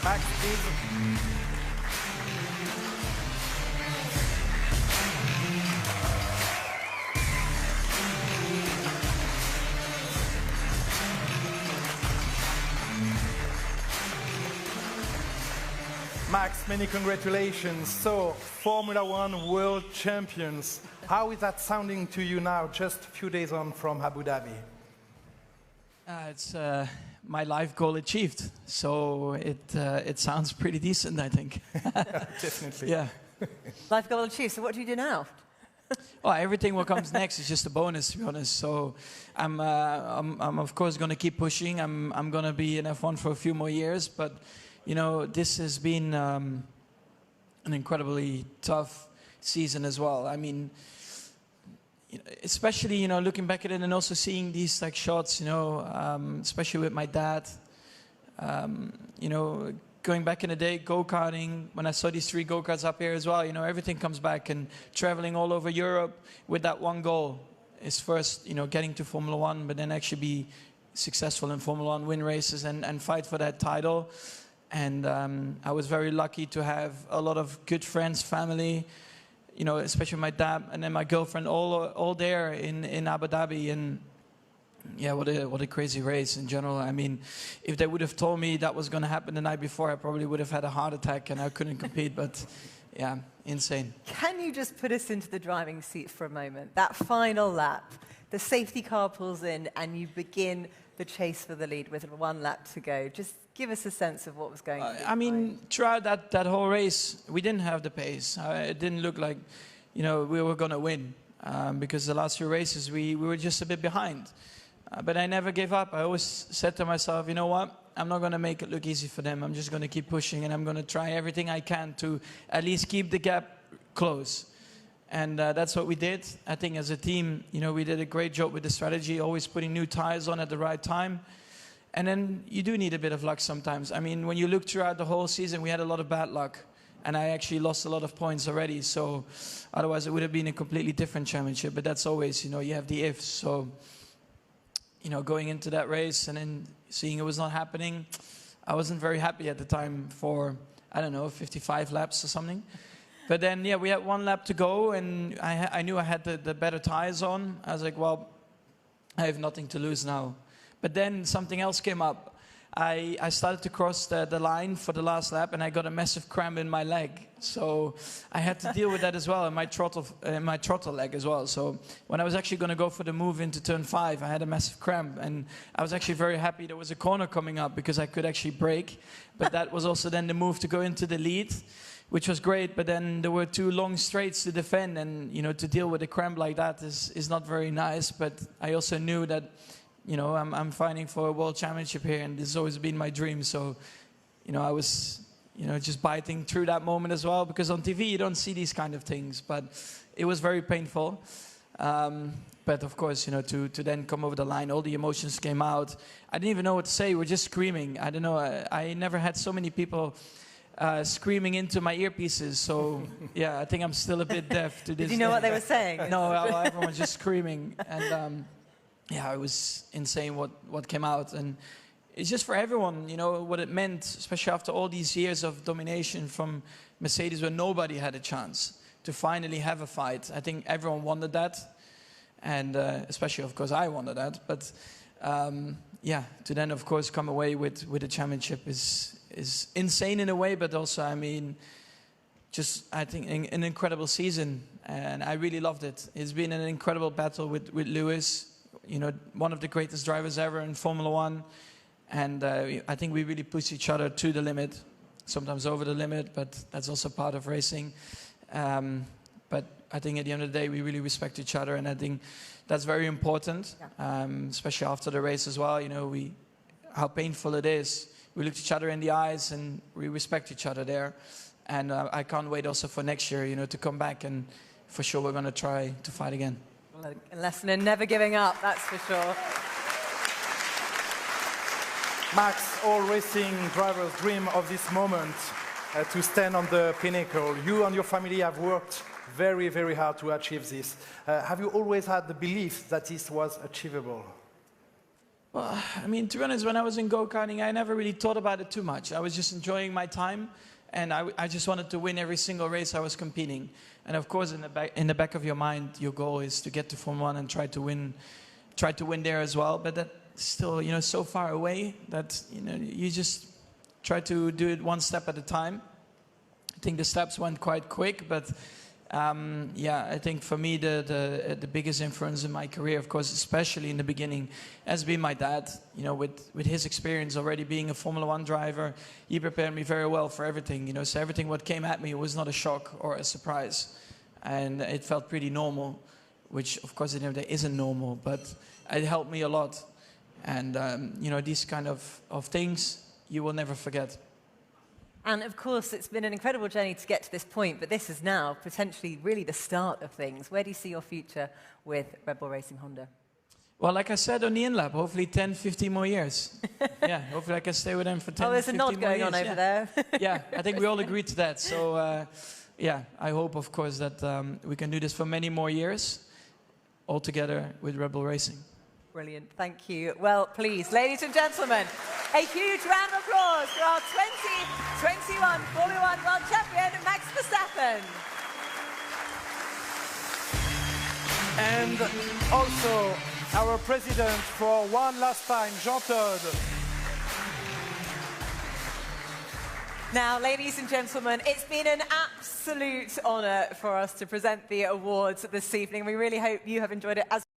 Max, please. Max, many congratulations. So, Formula One world champions. How is that sounding to you now, just a few days on from Abu Dhabi? It's my life goal achieved. So it sounds pretty decent, I think. Definitely. Yeah. Life goal achieved. So what do you do now? Well, everything what comes next is just a bonus, to be honest. So I'm of course going to keep pushing. I'm going to be in F1 for a few more years, but you know, this has been an incredibly tough season as well. I mean, especially, you know, looking back at it and also seeing these like shots, you know, especially with my dad, you know, going back in the day, go-karting, when I saw these 3 go-karts up here as well, you know, everything comes back, and traveling all over Europe with that one goal is first, you know, getting to Formula One, but then actually be successful in Formula One, win races and fight for that title. And I was very lucky to have a lot of good friends, family, you know, especially my dad and then my girlfriend, all there in Abu Dhabi. And yeah, what a crazy race in general. I mean, if they would have told me that was going to happen the night before, I probably would have had a heart attack and I couldn't compete. But yeah, insane. Can you just put us into the driving seat for a moment? That final lap, the safety car pulls in and you begin the chase for the lead with 1 lap to go. Just give us a sense of what was going on. I mean, throughout that whole race, we didn't have the pace. It didn't look like, you know, we were going to win because the last few races we were just a bit behind. But I never gave up. I always said to myself, you know what? I'm not going to make it look easy for them. I'm just going to keep pushing, and I'm going to try everything I can to at least keep the gap close. And that's what we did. I think as a team, you know, we did a great job with the strategy, always putting new tires on at the right time. And then you do need a bit of luck sometimes. I mean, when you look throughout the whole season, we had a lot of bad luck. And I actually lost a lot of points already. So otherwise it would have been a completely different championship. But that's always, you know, you have the ifs. So, you know, going into that race and then seeing it was not happening, I wasn't very happy at the time for, I don't know, 55 laps or something. But then, yeah, we had 1 lap to go, and I knew I had the better tires on. I was like, well, I have nothing to lose now. But then something else came up. I started to cross the line for the last lap, and I got a massive cramp in my leg. So I had to deal with that as well, and my throttle leg as well. So when I was actually going to go for the move into turn 5, I had a massive cramp, and I was actually very happy there was a corner coming up because I could actually brake. But that was also then the move to go into the lead, which was great. But then there were 2 long straights to defend, and you know, to deal with a cramp like that is not very nice. But I also knew that, you know, I'm fighting for a world championship here, and this has always been my dream. So, you know, I was, you know, just biting through that moment as well, because on TV you don't see these kind of things. But it was very painful. But of course, you know, to then come over the line, all the emotions came out. I didn't even know what to say. We were just screaming. I don't know. I never had so many people screaming into my earpieces. So yeah, I think I'm still a bit deaf to this. Did you know what they were saying? No, everyone was just screaming. And yeah, it was insane what came out. And it's just for everyone, you know, what it meant, especially after all these years of domination from Mercedes where nobody had a chance to finally have a fight. I think everyone wanted that. And especially, of course, I wanted that. But yeah, to then, of course, come away with a championship is insane in a way, but also, I mean, just, I think, an incredible season. And I really loved it. It's been an incredible battle with Lewis. You know, one of the greatest drivers ever in Formula One. And I think we really push each other to the limit, sometimes over the limit, but that's also part of racing. But I think at the end of the day, we really respect each other, and I think that's very important, especially after the race as well. You know, how painful it is. We look each other in the eyes, and we respect each other there. And I can't wait also for next year, you know, to come back, and for sure we're going to try to fight again. A lesson in never giving up, that's for sure. Max, all racing drivers dream of this moment to stand on the pinnacle. You and your family have worked very, very hard to achieve this. Have you always had the belief that this was achievable? Well, I mean, to be honest, when I was in go-karting, I never really thought about it too much. I was just enjoying my time, and I just wanted to win every single race I was competing. And of course, in the back of your mind, your goal is to get to Formula 1 and try to win there as well. But that's still, you know, so far away that, you know, you just try to do it one step at a time. I think the steps went quite quick, but yeah, I think for me the biggest influence in my career, of course, especially in the beginning, has been my dad. You know, with his experience already being a Formula 1 driver, he prepared me very well for everything. You know, so everything what came at me was not a shock or a surprise, and it felt pretty normal, which of course at the end of the day isn't normal, but it helped me a lot. And you know, these kind of things you will never forget. And of course, it's been an incredible journey to get to this point, but this is now potentially really the start of things. Where do you see your future with Red Bull Racing Honda? Well, like I said on the in-lab, hopefully 10, 15 more years. Yeah, hopefully I can stay with them for 10, 15 more years. Oh, there's a nod going on over there. Yeah, I think we all agreed to that. So, yeah, I hope, of course, that we can do this for many more years, all together with Red Bull Racing. Brilliant, thank you. Well, please, ladies and gentlemen, a huge round of applause for our 2021 Formula 1 World Champion, Max Verstappen. And also our president for one last time, Jean Todt. Now, ladies and gentlemen, it's been an absolute honour for us to present the awards this evening. We really hope you have enjoyed it as